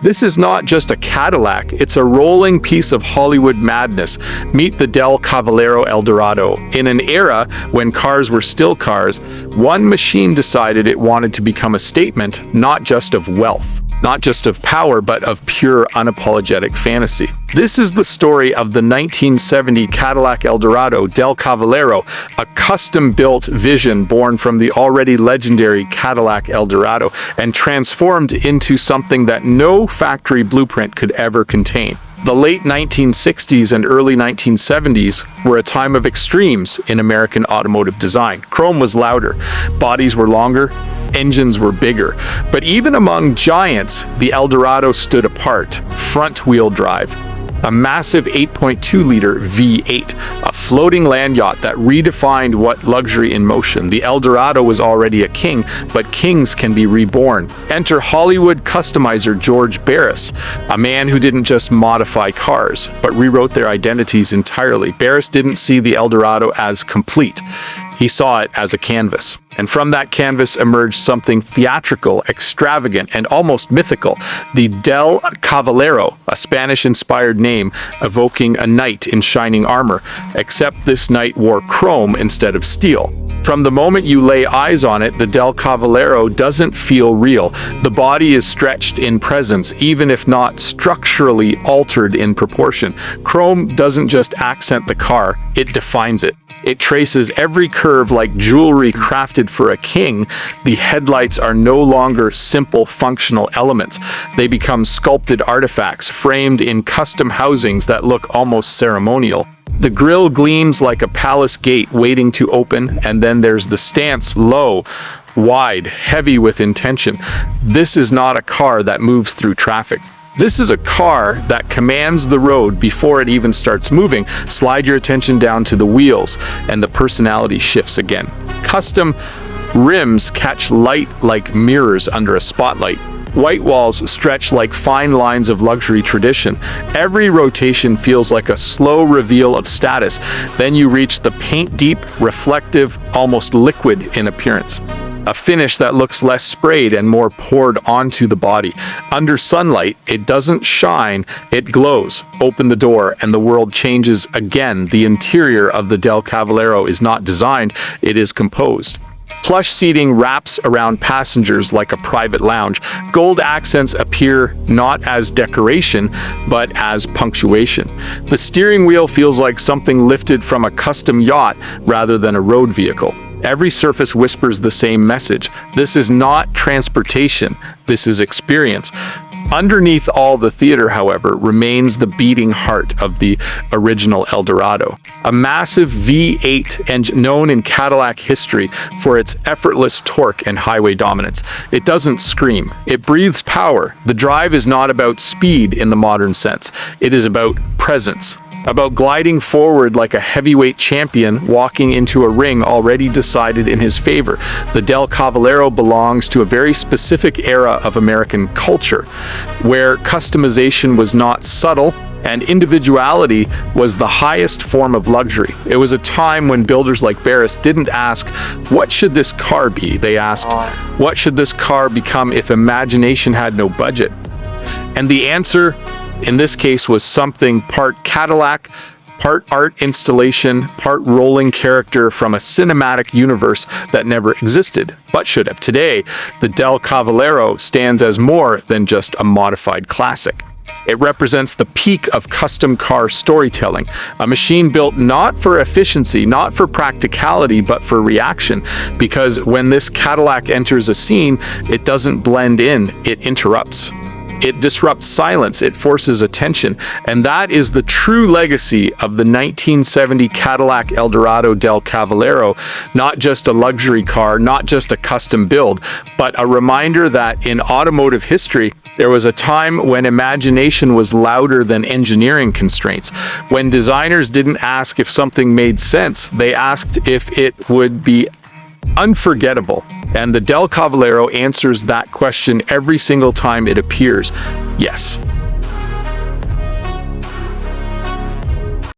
This is not just a Cadillac, it's a rolling piece of Hollywood madness. Meet the Cavallero Eldorado. In an era when cars were still cars, one machine decided it wanted to become a statement, not just of wealth, not just of power, but of pure, unapologetic fantasy. This is the story of the 1970 Cadillac Eldorado del Cavallero, a custom-built vision born from the already legendary Cadillac Eldorado and transformed into something that no factory blueprint could ever contain. The late 1960s and early 1970s were a time of extremes in American automotive design. Chrome was louder, bodies were longer, engines were bigger. But even among giants, the Eldorado stood apart. Front-wheel drive, a massive 8.2-liter V8, a floating land yacht that redefined what luxury in motion. The Eldorado was already a king, but kings can be reborn. Enter Hollywood customizer George Barris, a man who didn't just modify cars, but rewrote their identities entirely. Barris didn't see the Eldorado as complete. He saw it as a canvas. And from that canvas emerged something theatrical, extravagant, and almost mythical. The Del Cavallero, a Spanish-inspired name evoking a knight in shining armor, except this knight wore chrome instead of steel. From the moment you lay eyes on it, the Del Cavallero doesn't feel real. The body is stretched in presence, even if not structurally altered in proportion. Chrome doesn't just accent the car, it defines it. It traces every curve like jewelry crafted for a king. The headlights are no longer simple functional elements. They become sculpted artifacts framed in custom housings that look almost ceremonial. The grille gleams like a palace gate waiting to open, and then there's the stance, low, wide, heavy with intention. This is not a car that moves through traffic. This is a car that commands the road before it even starts moving. Slide your attention down to the wheels, and the personality shifts again. Custom rims catch light like mirrors under a spotlight. White walls stretch like fine lines of luxury tradition. Every rotation feels like a slow reveal of status. Then you reach the paint-deep, reflective, almost liquid in appearance. A finish that looks less sprayed and more poured onto the body. Under sunlight, it doesn't shine, it glows. Open the door and the world changes again. The interior of the Del Cavallero is not designed, it is composed. Plush seating wraps around passengers like a private lounge. Gold accents appear not as decoration, but as punctuation. The steering wheel feels like something lifted from a custom yacht rather than a road vehicle. Every surface whispers the same message. This is not transportation, this is experience. Underneath all the theater, however, remains the beating heart of the original Eldorado. A massive V8 engine known in Cadillac history for its effortless torque and highway dominance. It doesn't scream, it breathes power. The drive is not about speed in the modern sense. It is about presence. About gliding forward like a heavyweight champion walking into a ring already decided in his favor. The Del Cavallero belongs to a very specific era of American culture, where customization was not subtle and individuality was the highest form of luxury. It was a time when builders like Barris didn't ask, what should this car be? They asked, what should this car become if imagination had no budget? And the answer in this case was something part Cadillac, part art installation, part rolling character from a cinematic universe that never existed, but should have. Today, the Del Cavallero stands as more than just a modified classic. It represents the peak of custom car storytelling, a machine built not for efficiency, not for practicality, but for reaction. Because when this Cadillac enters a scene, it doesn't blend in, it interrupts. It disrupts silence, it forces attention, and that is the true legacy of the 1970 Cadillac Eldorado del Cavallero. Not just a luxury car, not just a custom build, but a reminder that in automotive history, there was a time when imagination was louder than engineering constraints. When designers didn't ask if something made sense, they asked if it would be unforgettable. And the Del Cavallero answers that question every single time it appears. Yes.